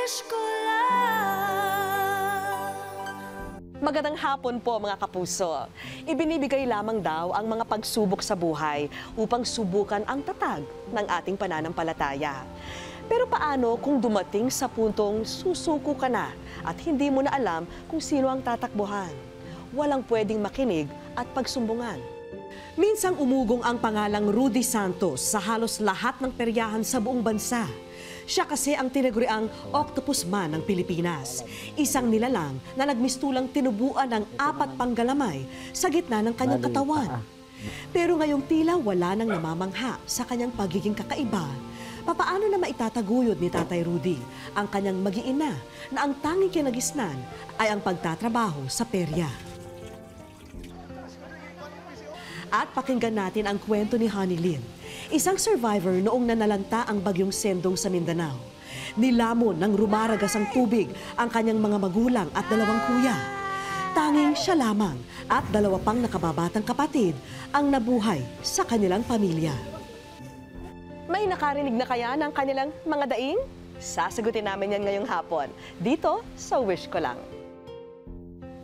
wish ko lang. Magandang hapon po mga kapuso. Ibinibigay lamang daw ang mga pagsubok sa buhay upang subukan ang tatag ng ating pananampalataya. Pero paano kung dumating sa puntong susuko ka na at hindi mo na alam kung sino ang tatakbuhan? Walang pwedeng makinig at pagsumbungan. Minsang umugong ang pangalang Rudy Santos sa halos lahat ng peryahan sa buong bansa. Siya kasi ang tinaguriang octopus man ng Pilipinas. Isang nilalang na nagmistulang tinubuan ng 4 panggalamay sa gitna ng kanyang katawan. Pero ngayong tila wala nang namamangha sa kanyang pagiging kakaiba. Papaano na maitataguyod ni Tatay Rudy ang kanyang mag-iina na ang tanging kinagisnan ay ang pagtatrabaho sa perya? At pakinggan natin ang kwento ni Honey Lynn, isang survivor noong nanalanta ang bagyong Sendong sa Mindanao. Nilamon ng rumaragas ang tubig ang kanyang mga magulang at 2 kuya. Tanging siya lamang at 2 pang nakababatang kapatid ang nabuhay sa kanilang pamilya. May nakarinig na kaya ng kanilang mga daing? Sasagutin namin yan ngayong hapon, dito sa Wish Ko Lang.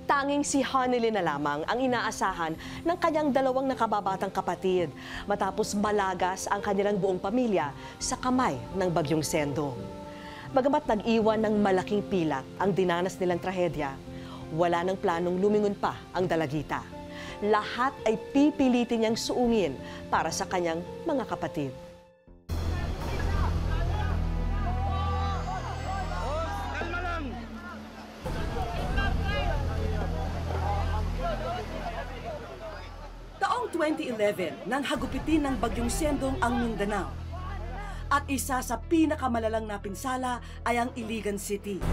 Tanging si Honey Lynn na lamang ang inaasahan ng kanyang 2 nakababatang kapatid matapos malagas ang kanilang buong pamilya sa kamay ng bagyong Sendong. Bagamat nag-iwan ng malaking pilak ang dinanas nilang trahedya, wala nang planong lumingon pa ang dalagita. Lahat ay pipilitin niyang suungin para sa kanyang mga kapatid. Taong 2011 nang hagupitin ng bagyong Sendong ang Mindanao. At isa sa pinakamalalang napinsala ay ang Iligan City.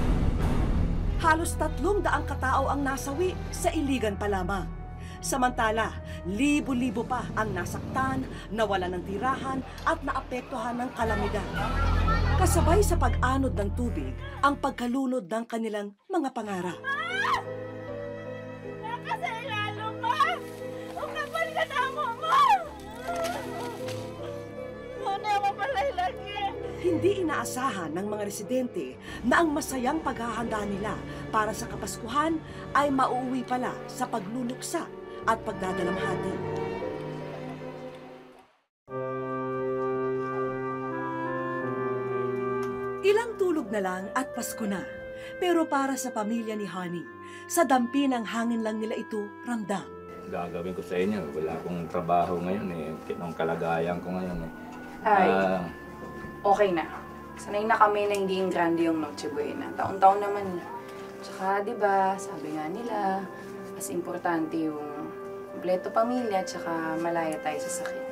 Halos 300 katao ang nasawi sa Iligan pa lamang. Samantala, libo-libo pa ang nasaktan, nawalan ng tirahan at naapektuhan ng kalamidad. Kasabay sa pag-anod ng tubig ang pagkalunod ng kanilang mga pangarap. Hindi inaasahan ng mga residente na ang masayang paghahanda nila para sa Kapaskuhan ay mauuwi pala sa pagluluksa at pagdadalamhati. Ilang tulog na lang at Pasko na. Pero para sa pamilya ni Honey, sa dampi ng hangin lang nila ito ramdam. Gagawin ko sa inyo, wala akong trabaho ngayon eh. Kinong kalagayan ko ngayon eh. Ay, okay na. Sanay na kami na hindi yung grande yung Noche Buena. Taon-taon naman eh. Tsaka, di ba, sabi nga nila, mas importante yung kompleto pamilya tsaka malaya tayo sa sakit.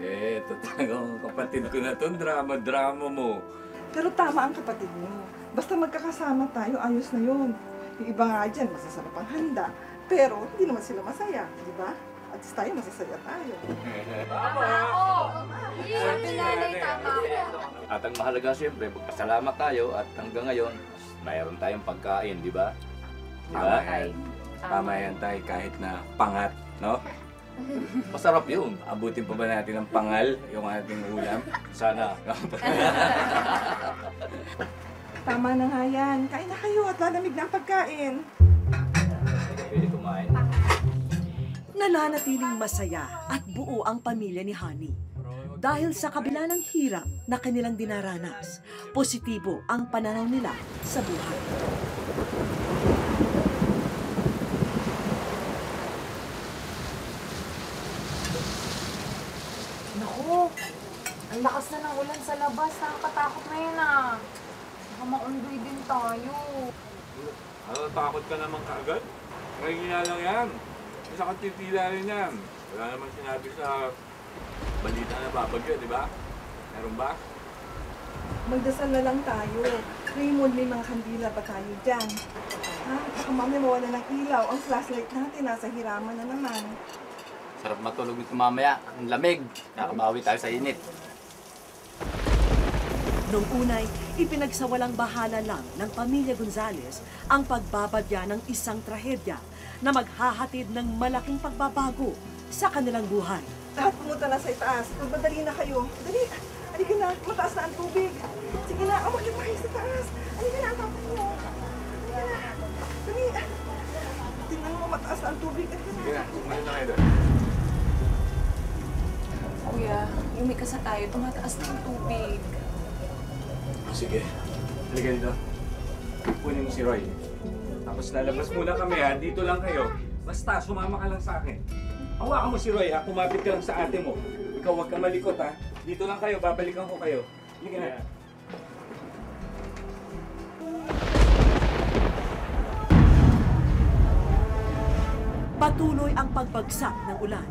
Eh, ito talagang kapatid ko na to, drama-drama mo. Pero tama ang kapatid mo. Basta magkakasama tayo, ayos na yun. Yung iba nga dyan, masasarap ang handa. Pero hindi naman sila masaya, di ba? At least tayo, masasaya tayo. Tama ako! Sabi nanay, tama ako. At ang mahalaga siyempre, magpasalamat tayo at hanggang ngayon, mayroon tayong pagkain, di ba? Di ba? Tama yan tayo kahit na pangat, no? Masarap yun. Abutin pa ba natin ang pangal, yung ating ulam? Sana. Tama na nga yan. Kain na kayo at lalamig na ang pagkain. Pwede kumain. Nananatiling masaya at buo ang pamilya ni Honey. Dahil sa kabila ng hirap na kanilang dinaranas, positibo ang pananaw nila sa buhay. Naku, ang lakas na ng ulan sa labas. Nakakatakot na yun ah. Baka maundoy din tayo. Ano, takot ka naman kaagad? Ngayon nga lang yan. Isa kang titila rin yan. Wala naman sinabi sa balita na babagyo, di ba? Meron ba? Magdasal na lang tayo. Raymond, may mga kandila ba tayo dyan? Ha? Baka mamaya mawala ng ilaw. Ang flashlight natin nasa hiraman na naman. Sarap matulog nito mamaya. Ang lamig. Nakabawi tayo sa init. Noong unay, ipinagsawalang bahala lang ng pamilya Gonzales ang pagbabadya ng isang trahedya na maghahatid ng malaking pagbabago sa kanilang buhay. Lahat pumunta na sa itaas. Magmadali na kayo. Dali! Halika na, mataas na ang tubig. Sige na, umakit na kayo sa taas. Halika kasi tayo, tumataas na yung tubig. Sige, halika dito. Kunin mo si Roy. Tapos lalabas muna kami ha, dito lang kayo. Basta, sumama ka lang sa akin. Hawakan mo si Roy ha, kumapit ka lang sa ate mo. Ikaw huwag ka malikot ha. Dito lang kayo, babalikan ko kayo. Halika na. Patuloy ang pagbagsak ng ulan.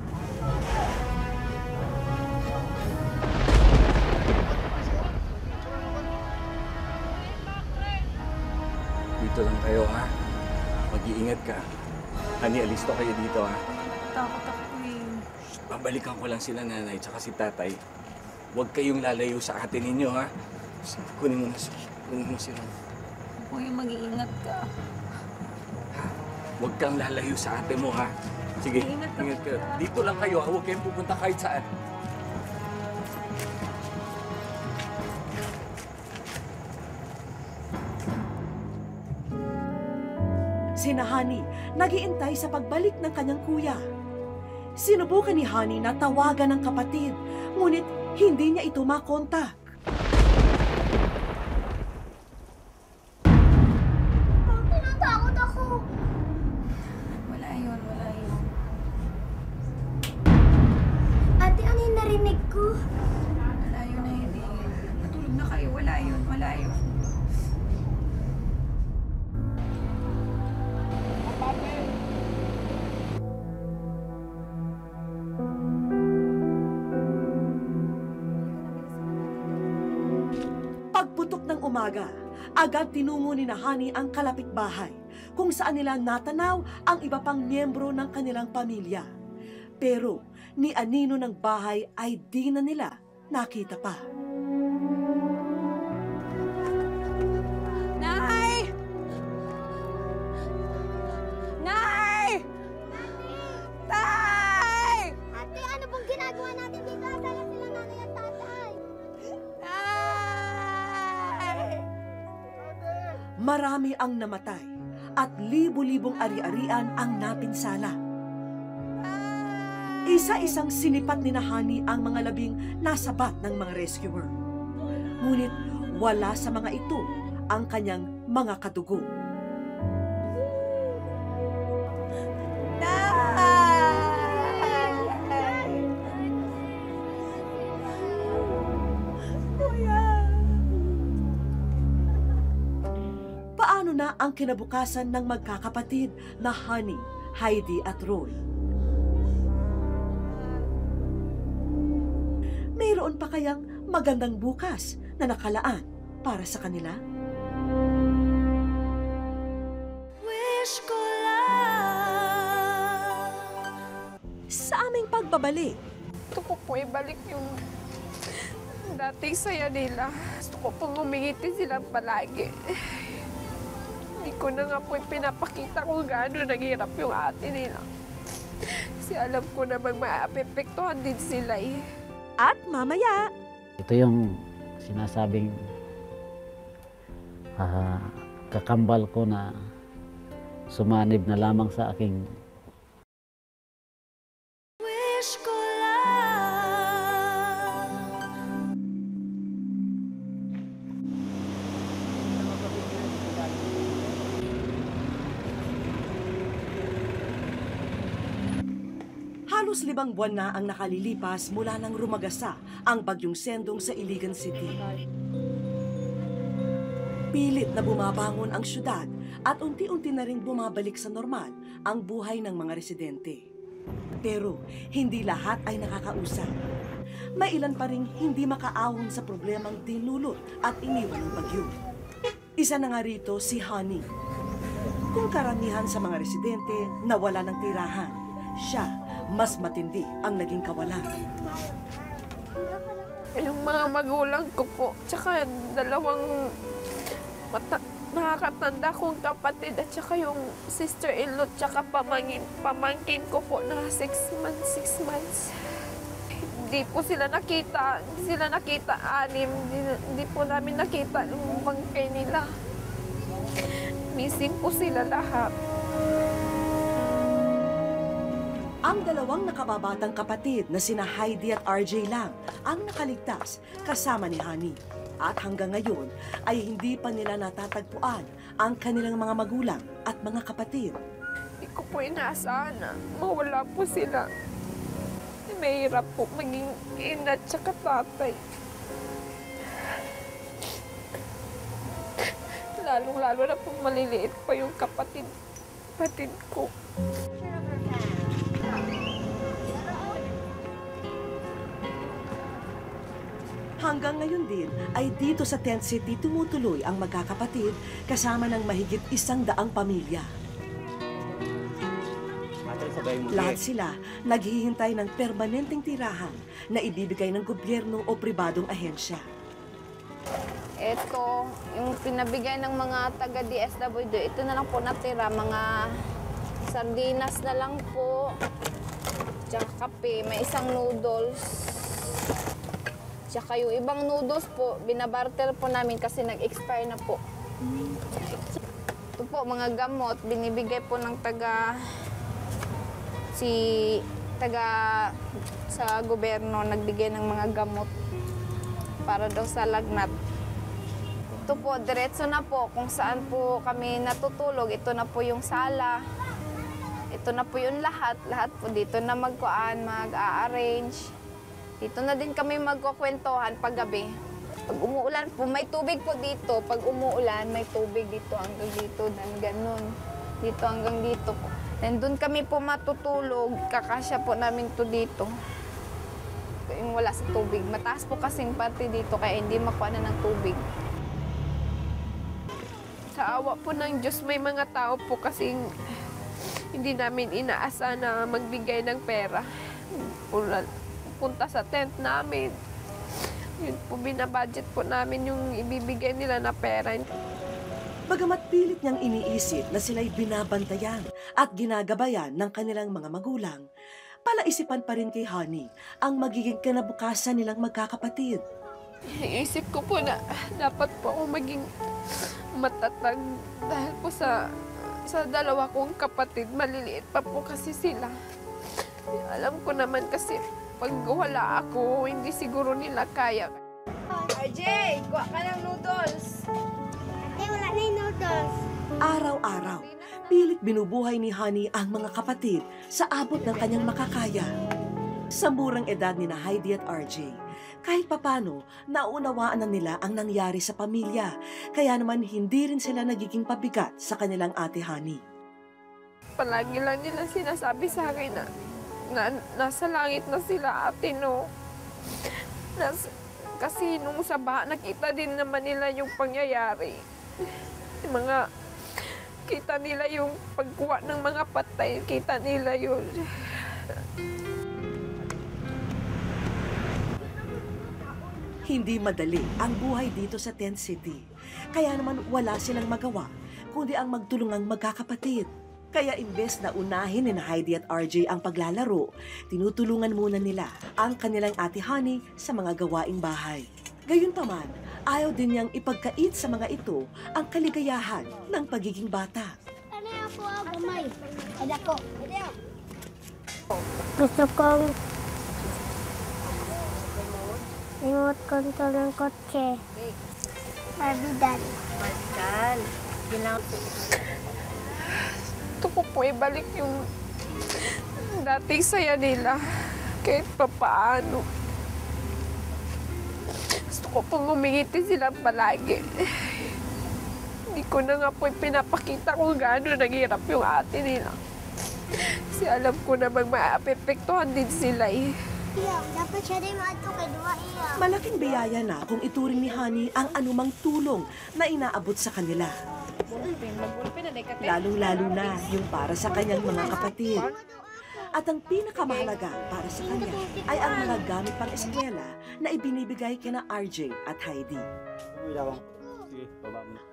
Dito lang kayo ha. Mag-iingat ka. Hani, alisto kayo dito ha. Takot ako eh. Babalikan ko lang sila nanay tsaka si tatay. Huwag kayong lalayo sa atin ninyo ha. Kunin mo si Ron. Kuya, mag-iingat ka. Huwag kang lalayo sa ate mo ha. Sige, ingat ka. Dito lang kayo ha. Huwag kayong pupunta kahit saan. Sina Honey nag-iintay sa pagbalik ng kanyang kuya. Sinubukan ni Honey na tawagan ng kapatid, ngunit hindi niya ito makontak. Natakot ako. Wala yun, wala yun. Ate, ano yung narinig ko? Wala yun, hindi. Matulog na kayo, wala yun, wala yun. Pagputok ng umaga, agad tinungo ni Honey ang kalapit bahay kung saan nila natanaw ang iba pang miyembro ng kanilang pamilya. Pero ni anino ng bahay ay di na nila nakita pa. Nay! Nay! Tay! Ate, ano bang ginagawa natin dito? Asala sila nanay at tatay. Marami ang namatay at libo-libong ari-arian ang napinsala. Isa-isang sinipat ni Honey ang mga labing nasabat ng mga rescuer. Ngunit wala sa mga ito ang kanyang mga kadugo. Paano na ang kinabukasan ng magkakapatid na Honey, Heidi at Roy? Mayroon pa kayang magandang bukas na nakalaan para sa kanila? Wish ko lang sa aming pagbabalik. Gusto ko po ibalik yung dating saya nila. Gusto ko pong umingiti sila palagi. Hindi ko na nga po pinapakita kung gaano naghirap yung ate nila. Kasi alam ko namang maapepektuhan din sila eh. At mamaya, Ito yung sinasabing kakambal ko na sumanib na lamang sa aking wish ko lang. Halos 5 buwan na ang nakalilipas mula nang rumagasa ang bagyong Sendong sa Iligan City. Pilit na bumabangon ang syudad at unti-unti na rin bumabalik sa normal ang buhay ng mga residente. Pero hindi lahat ay nakakausap. May ilan pa ring hindi makaahon sa problemang dinulot at iniwan ng bagyo. Isa na nga rito si Honey. Kung karamihan sa mga residente nawala ng tirahan, siya mas matindi ang naging kawalan. Yung mga magulang ko po, tsaka dalawang nakakatanda kong kapatid at tsaka yung sister-in-law tsaka pamangkin ko po na 6 months. Hindi po sila nakita, hindi po namin nakita yung bangkay nila. Missing po sila lahat. Ang dalawang nakababatang kapatid na sina Heidi at RJ lang ang nakaligtas kasama ni Honey. At hanggang ngayon ay hindi pa nila natatagpuan ang kanilang mga magulang at mga kapatid. Hindi ko po inaasahan na mawala po sila. Mahirap po maging ina at saka tatay. Lalong-lalo na po maliliit pa yung kapatid ko. Hanggang ngayon din ay dito sa Tent City tumutuloy ang magkakapatid kasama ng mahigit 100 pamilya. Lahat sila naghihintay ng permanenteng tirahan na ibibigay ng gobyerno o pribadong ahensya. Ito, yung pinabigay ng mga taga-DSWD, ito na lang po natira, mga sardinas na lang po, tsaka kape, may isang noodles. Tsaka yung ibang noodles po, binabarter po namin kasi nag-expire na po. Ito po, mga gamot, binibigay po ng sa gobyerno, nagbigay ng mga gamot para daw sa lagnat. Ito po, diretso na po kung saan po kami natutulog. Ito na po yung sala. Ito na po yung lahat. Lahat po dito na mag-a-arrange. Dito na din kami magkukwentuhan pag gabi. Pag umuulan po, may tubig po dito. Pag umuulan, may tubig dito hanggang dito. Dan ganun. Dito hanggang dito po. And doon kami po matutulog. Kakasya po namin to dito. Yung wala sa tubig. Mataas po kasing parte dito kaya hindi makuha na ng tubig. Sa awa po ng Diyos, may mga tao po kasing hindi namin inaasa na magbigay ng pera. Punta sa tent namin. Yun po, binabudget po namin yung ibibigay nila na pera. Bagamat pilit niyang iniisip na sila'y binabantayan at ginagabayan ng kanilang mga magulang, palaisipan pa rin kay Honey ang magiging kinabukasan nilang magkakapatid. Isip ko po na dapat po ako maging matatag dahil po sa dalawa kong kapatid, maliliit pa po kasi sila. Alam ko naman kasi pag wala ako, hindi siguro nila kaya. RJ, kuha ka ng noodles. Ate, wala na yung noodles. Araw-araw, pilit binubuhay ni Honey ang mga kapatid sa abot ng kanyang makakaya. Sa murang edad ni na Heidi at RJ, kahit papano, naunawaan na nila ang nangyari sa pamilya, kaya naman hindi rin sila nagiging pabigat sa kanilang ate Honey. Palagi lang nila sinasabi sa akin na nasa langit na sila, ate, no. Kasi nung sa baha, nakita din naman nila yung pangyayari. Kita nila yung pagkuha ng mga patay, kita nila yun. Hindi madali ang buhay dito sa Tent City. Kaya naman wala silang magawa, kundi ang magtulungang magkakapatid. Kaya imbes na unahin ni Heidi at RJ ang paglalaro, tinutulungan muna nila ang kanilang ate Honey sa mga gawaing bahay. Gayunpaman, ayaw din niyang ipagkait sa mga ito ang kaligayahan ng pagiging bata. Ano yung po ako, May? Ada ko. Gusto kong remote control ng kotse. Barbie doll. Gusto ko po ibalik yung dating saya nila kahit papaano. Gusto ko pong umingiti sila palagi. Hindi ko na nga po pinapakita kung gaano naghirap yung ate nila. Kasi alam ko namang maapepektuhan din sila eh. Iya, dapat siya din maato kay Dua iya. Malaking biyaya na kung ituring ni Honey ang anumang tulong na inaabot sa kanila. Lalong-lalo na yung para sa kanyang mga kapatid. At ang pinakamahalaga para sa kanya ay ang mga gamit pang eskwela na ibinibigay kina RJ at Heidi.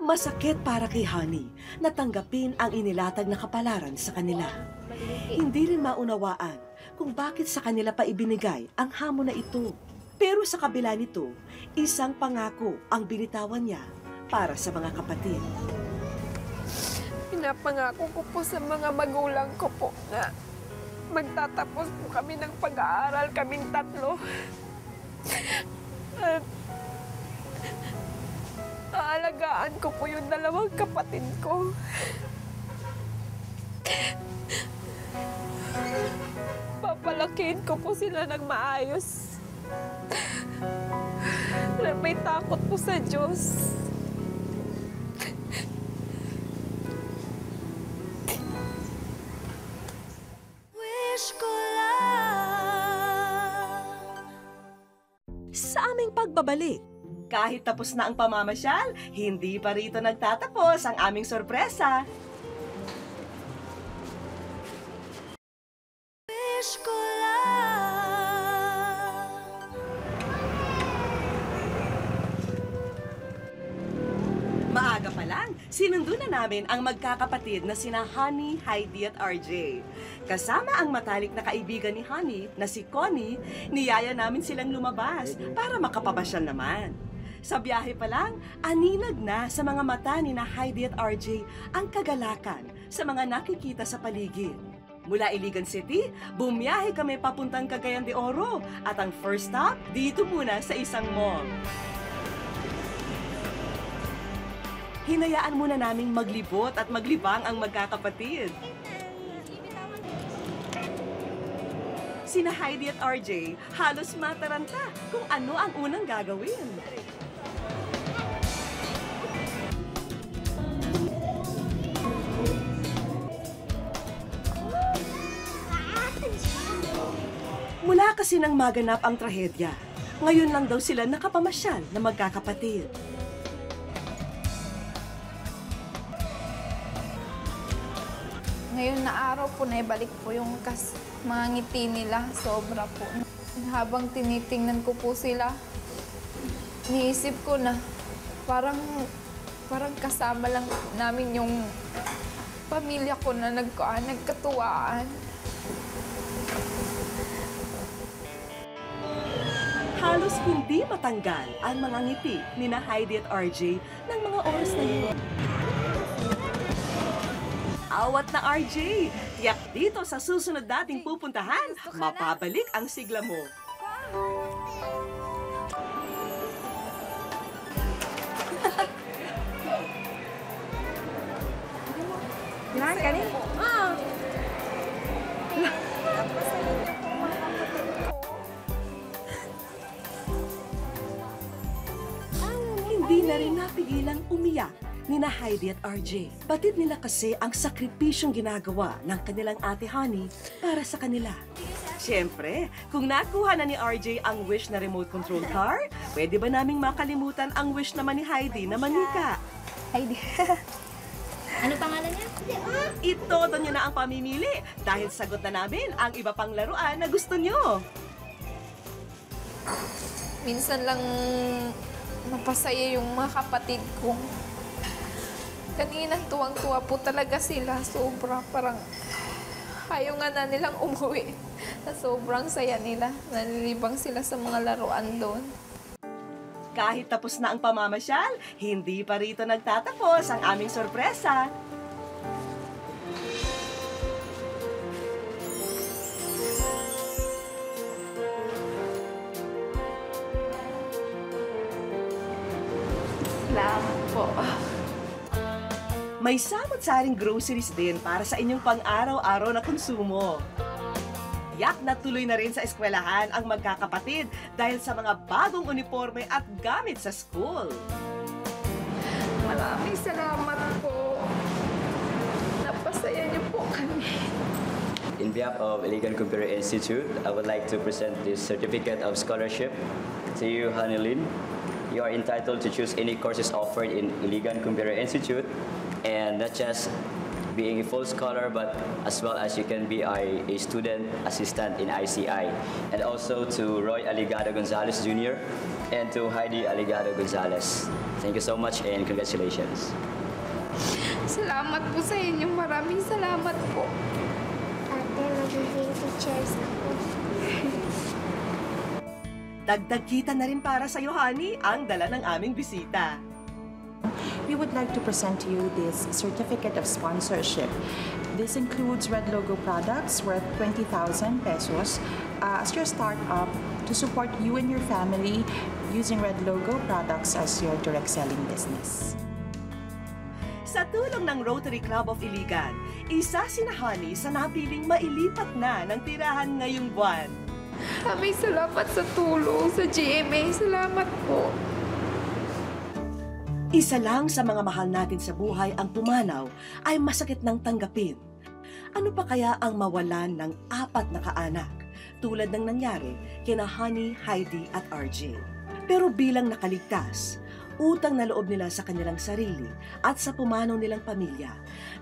Masakit para kay Honey na tanggapin ang inilatag na kapalaran sa kanila. Hindi rin maunawaan kung bakit sa kanila pa ibinigay ang hamon na ito. Pero sa kabila nito, isang pangako ang binitawan niya para sa mga kapatid. Pinapangako ko po sa mga magulang ko po na magtatapos po kami ng pag-aaral, kaming tatlo. At aalagaan ko po yung dalawang kapatid ko. Papalakihin ko po sila ng maayos. Na may takot po sa Diyos. Sa aming pagbabalik, kahit tapos na ang pamamasyal, hindi pa rito nagtatapos ang aming sorpresa. Maaga pa lang, sinundo na namin ang magkakapatid na sina Honey, Heidi at RJ. Kasama ang matalik na kaibigan ni Honey na si Connie, niyaya namin silang lumabas para makapapasyal naman. Sa biyahe pa lang, aninag na sa mga mata ni na Heidi at RJ ang kagalakan sa mga nakikita sa paligid. Mula Iligan City, bumiyahe kami papuntang Cagayan de Oro at ang first stop dito muna sa isang mall. Hinayaan muna naming maglibot at maglibang ang magkakapatid. Sina Heidi at RJ halos mataranta kung ano ang unang gagawin. Mula kasi nang maganap ang trahedya, ngayon lang daw sila nakapamasyal na magkakapatid. Ngayon na araw po, naibalik po yung mga ngiti nila. Sobra po. Habang tinitingnan ko po sila, niisip ko na parang kasama lang namin yung pamilya ko na nagkatuwaan. Halos hindi matanggal ang mga ngiti ni na Heidi at RJ ng mga oras na yun. Awat na RJ, tiyak dito sa susunod nating pupuntahan, mapabalik ang sigla mo. Hindi na rin napigilang umiyak ni na Heidi at RJ. Batid nila kasi ang sakripisyong ginagawa ng kanilang ate Honey para sa kanila. Siyempre, kung nakuha na ni RJ ang wish na remote control car, pwede ba naming makalimutan ang wish naman ni Heidi na manika? Heidi. Ano pangalan niya? Itodo nyo na ang pamimili dahil sagot na namin ang iba pang laruan na gusto nyo. Minsan lang napasaya yung mga kapatid ko. Kanina, tuwang-tuwa po talaga sila. Sobra, parang ayaw nga na nilang umuwi. Sobrang saya nila. Nalilibang sila sa mga laruan doon. Kahit tapos na ang pamamasyal, hindi pa rito nagtatapos ang aming sorpresa. Salamat po. May samot-saring groceries din para sa inyong pang-araw-araw na konsumo. Yak na tuloy na rin sa eskwelahan ang magkakapatid dahil sa mga bagong uniforme at gamit sa school. Maraming salamat po. Napasaya niyo po kami. In behalf of Iligan Computer Institute, I would like to present this certificate of scholarship to you, Hanilin. You are entitled to choose any courses offered in Iligan Computer Institute, and not just being a full scholar, but as well as you can be a student assistant in ICI. And also to Roy Aligado Gonzalez Jr. and to Heidi Aligado Gonzalez. Thank you so much and congratulations. Salamat po sa inyo. Maraming salamat po. Ate, magiging teachers ako. Dagdag kita na rin para sa iyo, Honey, ang dala ng aming bisita. we would like to present to you this certificate of sponsorship. This includes Red Logo products worth 20,000 pesos as your startup to support you and your family using Red Logo products as your direct selling business. Sa tulong ng Rotary Club of Iligan, isa sina Honey sa napiling mailipat na ng tirahan ngayong buwan. Aming salamat sa tulong sa GMA. Salamat po. Isa lang sa mga mahal natin sa buhay ang pumanaw ay masakit ng tanggapin. Ano pa kaya ang mawalan ng 4 na kaanak tulad ng nangyari kina Honey, Heidi at RJ? Pero bilang nakaligtas, utang na loob nila sa kanilang sarili at sa pumanaw nilang pamilya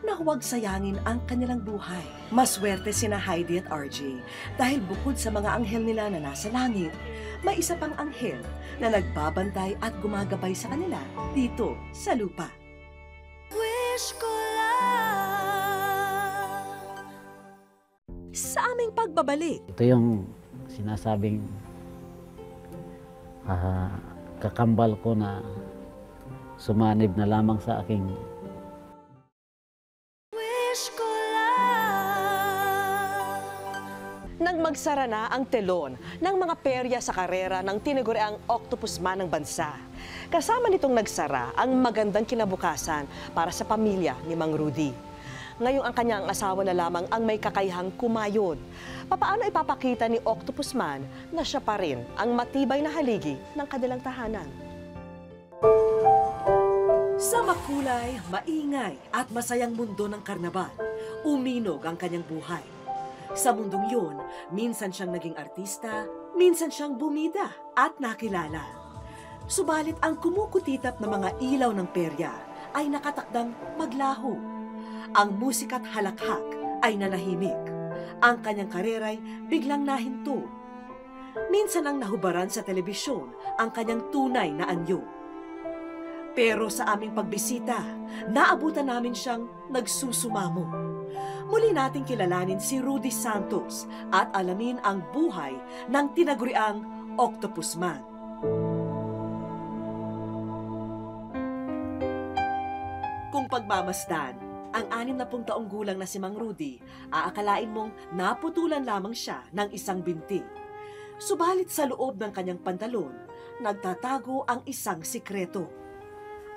na huwag sayangin ang kanilang buhay. Maswerte sina Heidi at RJ dahil bukod sa mga anghel nila na nasa langit, may isa pang anghel na nagbabantay at gumagabay sa kanila dito sa lupa. Wish ko lang sa aming pagbabalik. Ito yung sinasabing kakambal ko na sumanib na lamang sa aking Nang magsara na ang telon ng mga perya sa karera ng tinaguriang Octopus Man ng bansa. Kasama nitong nagsara ang magandang kinabukasan para sa pamilya ni Mang Rudy. Ngayong ang kanyang asawa na lamang ang may kakayahang kumayod. Papaano ipapakita ni Octopus Man na siya pa rin ang matibay na haligi ng kanilang tahanan? Sa makulay, maingay at masayang mundo ng karnaval, uminog ang kanyang buhay. Sa mundong yun, minsan siyang naging artista, minsan siyang bumida at nakilala. Subalit ang kumukutitap na mga ilaw ng perya ay nakatakdang maglaho. Ang musika't halakhak ay nanahimik. Ang kanyang kareray biglang nahinto. Minsan ang nahubaran sa telebisyon ang kanyang tunay na anyo. Pero sa aming pagbisita, naabutan namin siyang nagsusumamo. Muli nating kilalanin si Rudy Santos at alamin ang buhay ng tinaguriang Octopus Man. Kung pagmamasdan, ang 60 taong gulang na si Mang Rudy, aakalain mong naputulan lamang siya ng isang binti. Subalit sa loob ng kanyang pantalon, nagtatago ang isang sikreto.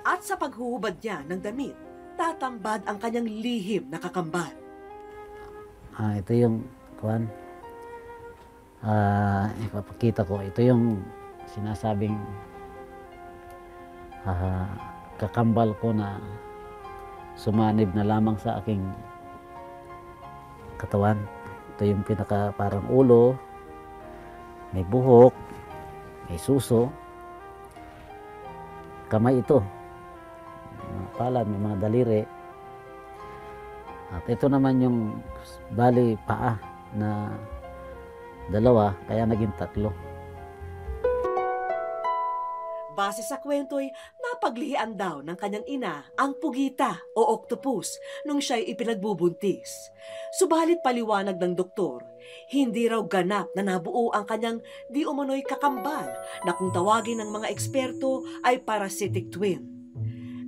At sa paghuhubad niya ng damit, tatambad ang kanyang lihim na kakambal. Ito yung ipapakita ko. Ito yung sinasabing kakambal ko na sumanib na lamang sa aking katawan. Ito yung pinaka parang ulo, may buhok, may suso, kamay ito, may mga palad, may mga daliri. At ito naman yung bali paa na 2, kaya naging 3. Base sa kwento'y napaglihian daw ng kanyang ina ang pugita o octopus nung siya'y ipinagbubuntis. Subalit paliwanag ng doktor, hindi raw ganap na nabuo ang kanyang di umano'y kakambal na kung tawagin ng mga eksperto ay parasitic twin.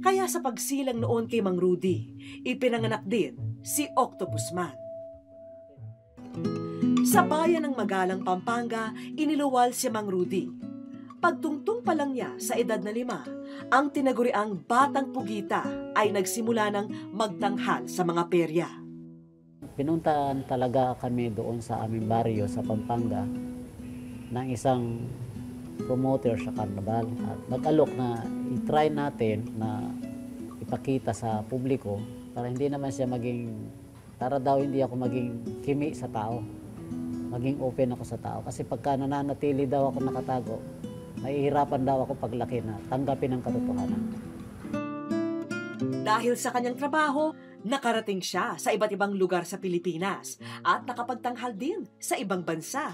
Kaya sa pagsilang noon kay Mang Rudy, ipinanganak din si Octopus Man. Sa bayan ng Magalang, Pampanga, iniluwal si Mang Rudy. Pagtungtong pa lang niya sa edad na 5, ang tinaguriang batang pugita ay nagsimula ng magtanghal sa mga perya. Pinuntaan talaga kami doon sa aming baryo sa Pampanga ng isang promoter sa karnaval. At nag-alok na i-try natin na ipakita sa publiko para hindi naman siya para daw hindi ako maging kimi sa tao. Maging open ako sa tao. Kasi pagka nananatili daw ako nakatago, mahihirapan daw ako paglaki na tanggapin ang katotohanan. Dahil sa kanyang trabaho, nakarating siya sa iba't ibang lugar sa Pilipinas at nakapagtanghal din sa ibang bansa.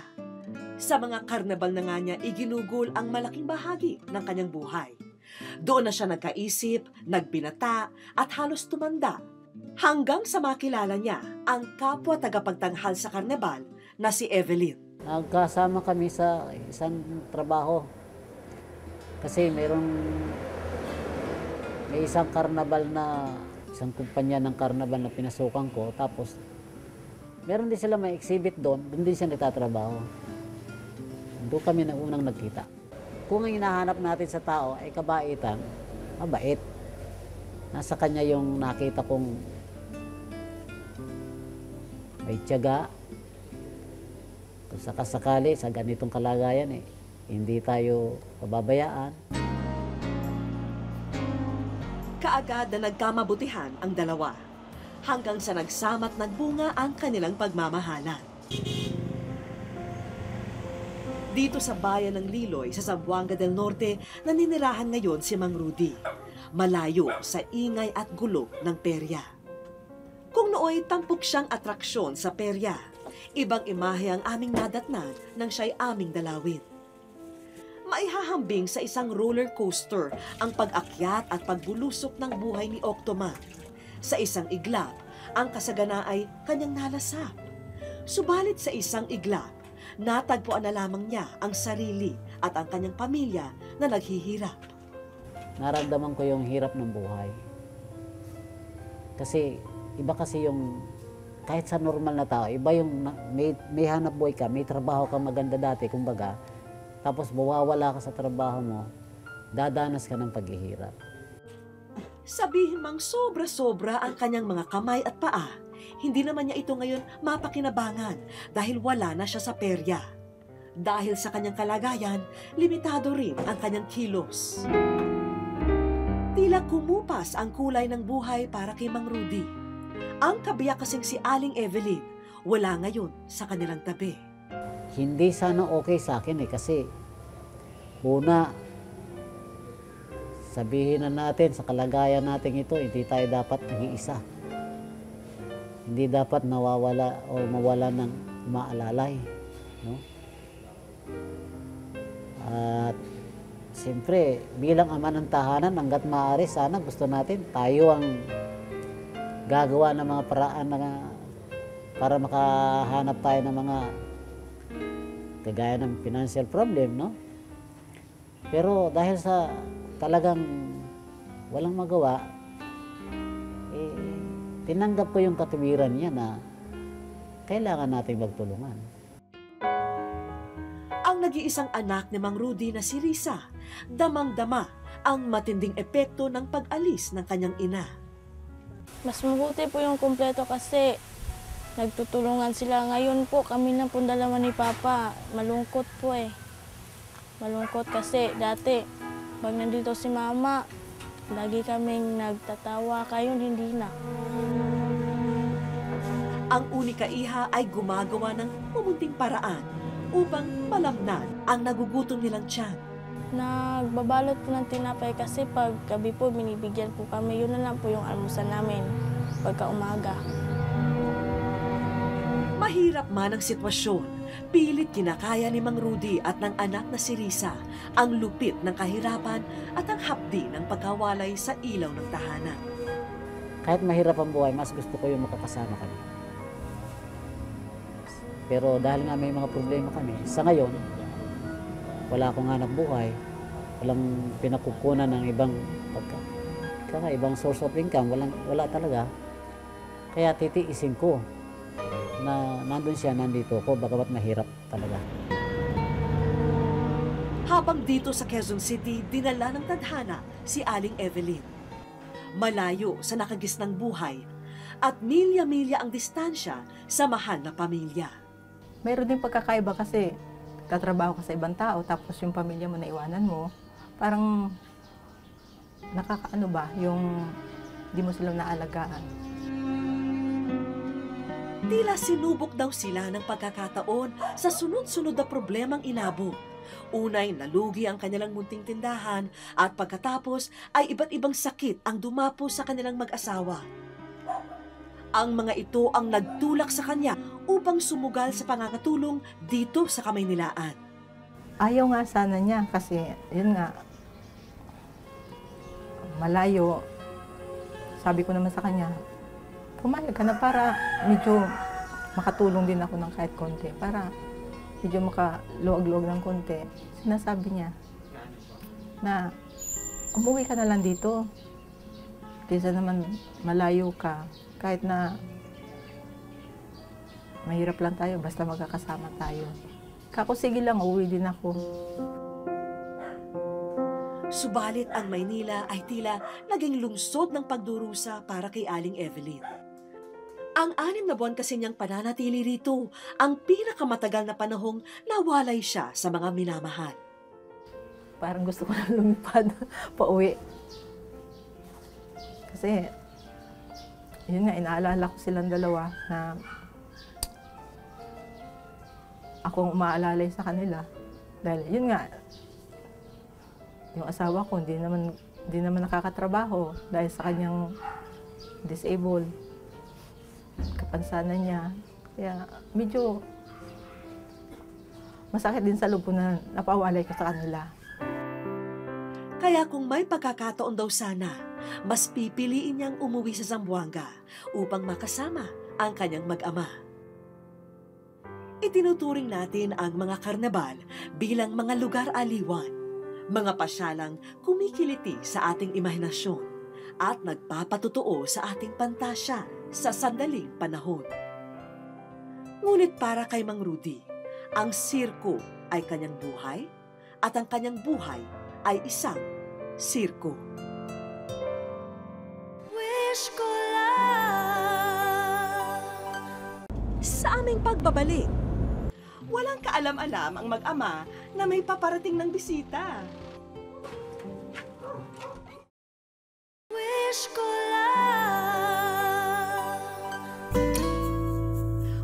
Sa mga karnabal na nga niya, iginugol ang malaking bahagi ng kanyang buhay. Doon na siya nagkaisip, nagbinata at halos tumanda hanggang sa makilala niya ang kapwa tagapagtanghal sa karnabal na si Evelyn. Nagkasama kami sa isang trabaho kasi mayroong may isang isang kumpanya ng karnabal na pinasukan ko, tapos meron din sila may exhibit doon din siya nagtatrabaho. Doon kami na unang nagkita. Kung ang hinahanap natin sa tao ay kabaitan, mabait. Nasa kanya yung nakita kong may tiyaga. Kung sakasakali sa ganitong kalagayan, hindi tayo pababayaan. Kaagad na nagkamabutihan ang dalawa, hanggang sa nagsama't nagbunga ang kanilang pagmamahalan. Dito sa bayan ng Liloy sa Zamboanga del Norte, naninirahan ngayon si Mang Rudy, malayo sa ingay at gulo ng perya. Kung nooy tampok siyang atraksyon sa perya, ibang imahe ang aming nadatnan nang siya'y aming dalawin. Maihahambing sa isang roller coaster ang pag-akyat at pagbulusok ng buhay ni Octoman. Sa isang iglap, ang kasagana ay kanyang nalasap. Subalit sa isang iglap, natagpuan na lamang niya ang sarili at ang kanyang pamilya na naghihirap. Naramdaman ko yung hirap ng buhay. Kasi iba kasi yung kahit sa normal na tao, iba yung may hanap buhay ka, may trabaho ka maganda dati, kumbaga, tapos mawawala ka sa trabaho mo, dadanas ka ng paghihirap. Sabihin mang sobra-sobra ang kanyang mga kamay at paa, hindi naman niya ito ngayon mapakinabangan dahil wala na siya sa perya. Dahil sa kanyang kalagayan, limitado rin ang kanyang kilos. Tila kumupas ang kulay ng buhay para kay Mang Rudy. Ang kabiyak kasing si Aling Evelyn, wala ngayon sa kanilang tabi. Hindi sana okay sa akin kasi una, sabihin na natin sa kalagayan natin ito, hindi tayo dapat nag-iisa. Hindi dapat nawawala o mawala ng maalalay. No? At siyempre, bilang ama ng tahanan, hanggat maaari, sana gusto natin tayo ang gagawa ng mga paraan para makahanap tayo ng mga kagaya ng financial problem, no? Pero dahil sa talagang walang magawa, tinanggap ko yung katuwiran niya na kailangan natin magtulungan. Ang nag-iisang anak ni Mang Rudy na si Risa, damang-dama ang matinding epekto ng pag-alis ng kanyang ina. Mas mabuti po yung kumpleto kasi nagtutulungan sila. Ngayon po, kami na po dalawa ni Papa. Malungkot po eh. Malungkot kasi dati, pag nandito si Mama, lagi kaming nagtatawa. Kayo hindi na. Ang unika iha ay gumagawa ng mamunting paraan upang malamnan ang nagugutom nilang tiyan. Nagbabalot po ng tinapay kasi pag gabi po binibigyan po kami. Yun na lang po yung almusal namin pagka umaga. Mahirap man ang sitwasyon, pilit kinakaya ni Mang Rudy at ng anak na si Risa ang lupit ng kahirapan at ang hapdi ng pagkawalay sa ilaw ng tahanan. Kahit mahirap ang buhay, mas gusto ko yung makakasama kami. Pero dahil nga may mga problema kami, sa ngayon, wala akong hanap buhay, walang pinakukunan ng ibang source of income, wala talaga. Kaya titiisin ko na nandun siya, nandito ako, bagamat mahirap talaga. Habang dito sa Quezon City, dinala ng tadhana si Aling Evelyn. Malayo sa nakagisnang buhay at milya-milya ang distansya sa mahal na pamilya. Mayroon din pagkakaiba kasi katrabaho ka sa ibang tao tapos yung pamilya mo na iwanan mo, parang nakakaano ba, yung di mo sila naalagaan. Tila sinubok daw sila ng pagkakataon sa sunod-sunod na problemang inabot. Unay, nalugi ang kanilang munting tindahan at pagkatapos ay iba't ibang sakit ang dumapo sa kanilang mag-asawa. Ang mga ito ang nagtulak sa kanya upang sumugal sa pangangatulong dito sa Kamaynilaan. Ayaw nga sana niya kasi, yun nga, malayo. Sabi ko naman sa kanya, pumayag ka na para medyo makatulong din ako ng kahit konti. Para medyo makaluag-luag ng konti. Sinasabi niya na umuwi ka na lang dito. Kaysa naman malayo ka, kahit na mahirap lang tayo, basta magkakasama tayo. Kako, sige lang, uwi din ako. Subalit ang Maynila ay tila naging lungsod ng pagdurusa para kay Aling Evelyn. Ang 6 na buwan kasi niyang pananatili rito, ang pinakamatagal na panahong nawalay siya sa mga minamahal. Parang gusto ko na lumipad, pauwi. Kasi, yun nga, inaalala ko silang dalawa na akong umaalalay sa kanila. Dahil, yun nga, yung asawa ko, hindi naman nakakatrabaho dahil sa kanyang disabled, kapansanan niya. Kaya, medyo masakit din sa loob ko na napawalay ko sa kanila. Kaya kung may pagkakataon daw sana, mas pipiliin niyang umuwi sa Zamboanga upang makasama ang kanyang mag-ama. Itinuturing natin ang mga karnabal bilang mga lugar-aliwan, mga pasyalang kumikiliti sa ating imahinasyon at nagpapatotoo sa ating pantasya sa sandaling panahon. Ngunit para kay Mang Rudy, ang sirko ay kanyang buhay at ang kanyang buhay ay isang sirko. Wish ko lang. Sa aming pagbabalik, walang kaalam-alam ang mag-ama na may paparating ng bisita. Wish ko lang.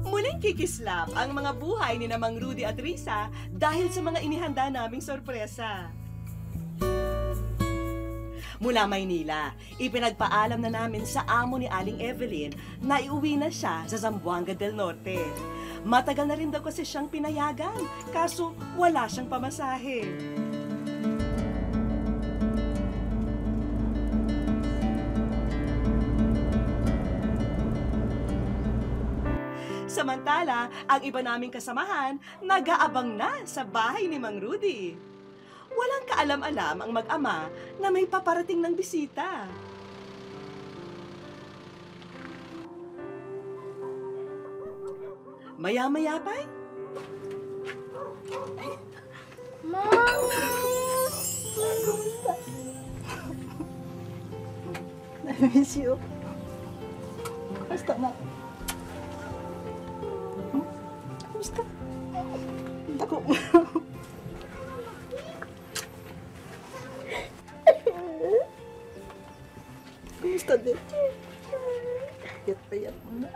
Muling kikislap ang mga buhay ni Mang Rudy at Risa dahil sa mga inihanda naming sorpresa. Mula Maynila, ipinagpaalam na namin sa amo ni Aling Evelyn na iuwi na siya sa Zamboanga del Norte. Matagal na rin daw kasi siyang pinayagan, kaso wala siyang pamasahe. Samantala, ang iba naming kasamahan nag-aabang na sa bahay ni Mang Rudy. Walang kaalam-alam ang mag-ama na may paparating ng bisita. Maya-maya pa'y? Mama! I miss you. Basta na. Basta. Ako. Kumusta din? Payat-payat mo na.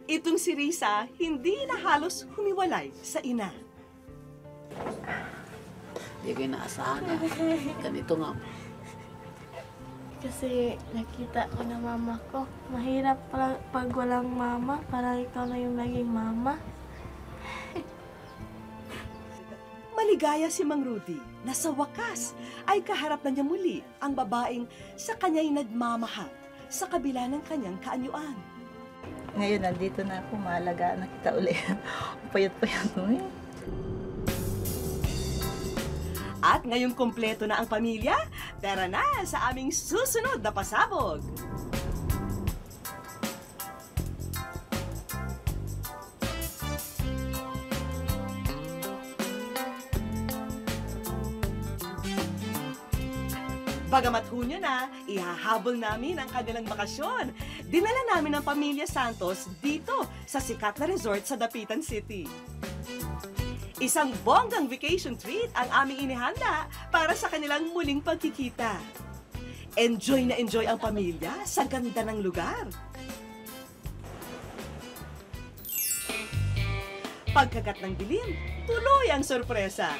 Itong si Risa, hindi na halos humiwalay sa ina. Hindi ko inaasahan na ganito nga. Kasi nakita ko na mama ko. Mahirap pag walang mama. Parang ikaw na yung naging mama. Maligaya si Mang Rudy na sa wakas ay kaharap na niya muli ang babaeng sa kanya'y nagmamahal sa kabila ng kanyang kaanyuan. Ngayon, nandito na ako, maalagaan na kita ulit. Payat-payat mo eh. At ngayong kompleto na ang pamilya, tara na sa aming susunod na pasabog! Bagamat hunyo na, ihahabol namin ang kanilang bakasyon. Dinala namin ang Pamilya Santos dito sa sikat na resort sa Dapitan City. Isang bonggang vacation treat ang aming inihanda para sa kanilang muling pagkikita. Enjoy na enjoy ang pamilya sa ganda ng lugar. Pagkagat ng dilim, tuloy ang sorpresa.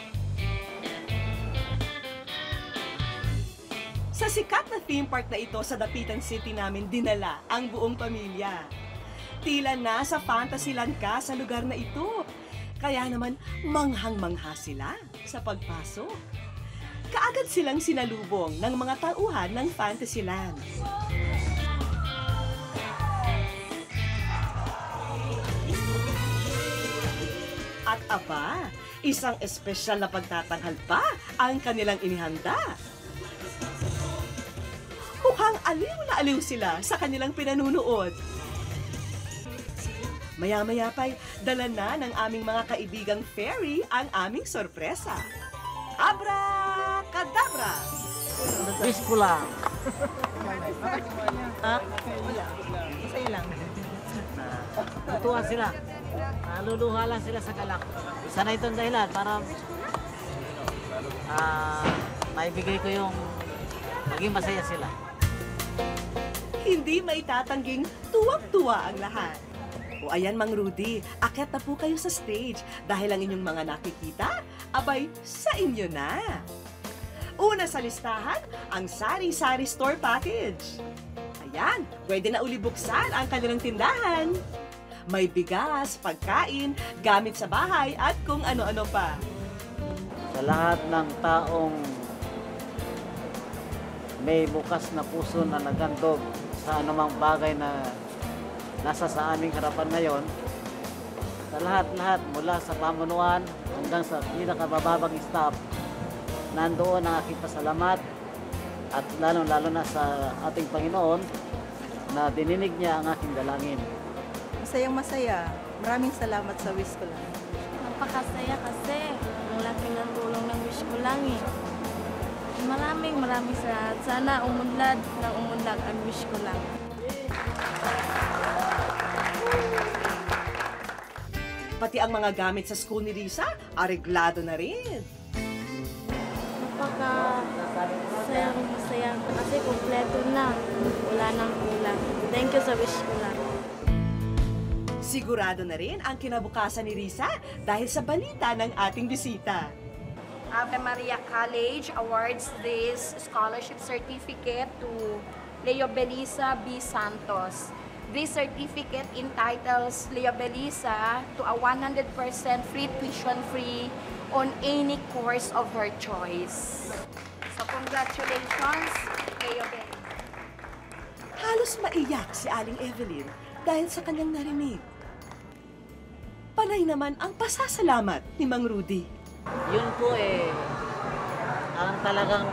Sa sikat na theme park na ito sa Dapitan City namin dinala ang buong pamilya. Tila nasa Fantasyland ka sa lugar na ito. Kaya naman manghang-mangha sila sa pagpasok. Kaagad silang sinalubong ng mga tauhan ng Fantasyland. At aba, Isang espesyal na pagtatanghal pa ang kanilang inihanda. Mukhang aliw na aliw sila sa kanilang pinanunood. Maya-maya pa'y dala na ng aming mga kaibigang fairy ang aming sorpresa. Abracadabra! Wish ko lang. Ha? Wala. Masaya lang. Tutuwa sila. Naluluha lang sila sa galak. Isa na itong dahilan para maibigay ko yung maging masaya sila. Hindi maitatanging tuwang-tuwa ang lahat. O ayan, Mang Rudy, akyat na po kayo sa stage dahil ang inyong mga nakikita, abay, sa inyo na. Una sa listahan, ang Sari-Sari Store Package. Ayan, pwede na uli buksan ang kanilang tindahan. May bigas, pagkain, gamit sa bahay at kung ano-ano pa. Sa lahat ng taong may bukas na puso na nagandog sa anumang bagay na nasa sa aming harapan ngayon, sa lahat-lahat mula sa pamunuan hanggang sa pinakamababang staff, nandoon ang aking pasalamat at lalo-lalo na sa ating Panginoon na dininig niya ang aking dalangin. Masayang masaya. Maraming salamat sa Wish ko lang. Napakasaya kasi ang laki ng tulong ng Wish ko lang eh. Maraming salamat. Sana umunlad ang Wish ko lang. Pati ang mga gamit sa school ni Risa, areglado na rin. Masaya kasi kompleto na. Wala nang kulang. Thank you sa Wish ko lang. Sigurado na rin ang kinabukasan ni Risa dahil sa balita ng ating bisita. Ave Maria College awards this scholarship certificate to Leo Belisa B. Santos. This certificate entitles Leo Belisa to a 100% free tuition-free on any course of her choice. So congratulations, Leo Belisa. Halos maiyak si Aling Evelyn dahil sa kanyang narinig. Panay naman ang pasasalamat ni Mang Rudy. Yun po ang talagang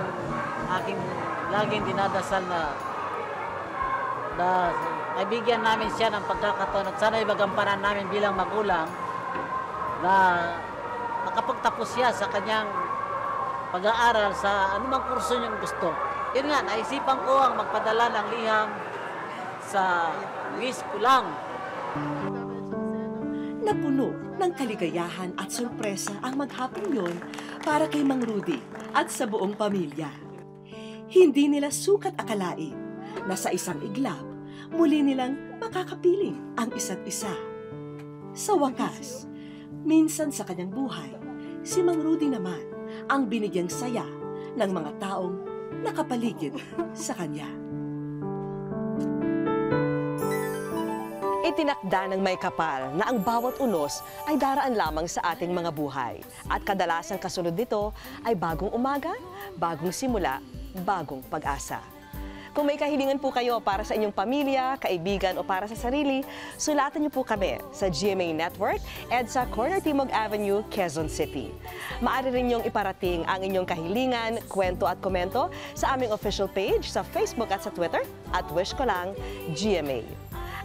aking laging dinadasal na maibigyan namin siya ng pagkakataon at sana ibagampanan namin bilang magulang na makapagtapos siya sa kanyang pag-aaral sa anumang kurso niyang gusto. Yun nga, naisipan ko ang magpadala ng liham sa Wish ko lang. Napuno ng kaligayahan at sorpresa ang maghapon yon para kay Mang Rudy at sa buong pamilya. Hindi nila sukat akalain na sa isang iglap, muli nilang makakapiling ang isa't isa. Sa wakas, minsan sa kanyang buhay, si Mang Rudy naman ang binigyang saya ng mga taong nakapaligid sa kanya. Itinakda ng may kapal na ang bawat unos ay daraan lamang sa ating mga buhay. At kadalasang kasunod nito ay bagong umaga, bagong simula, bagong pag-asa. Kung may kahilingan po kayo para sa inyong pamilya, kaibigan o para sa sarili, sulatan niyo po kami sa GMA Network, EDSA Corner Timog Avenue, Quezon City. Maaari rin niyong iparating ang inyong kahilingan, kwento at komento sa aming official page sa Facebook at sa Twitter at Wish Ko Lang GMA.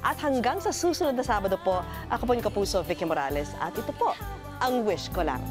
At hanggang sa susunod na Sabado po, ako po yung kapuso, Vicky Morales, at ito po ang Wish Ko Lang.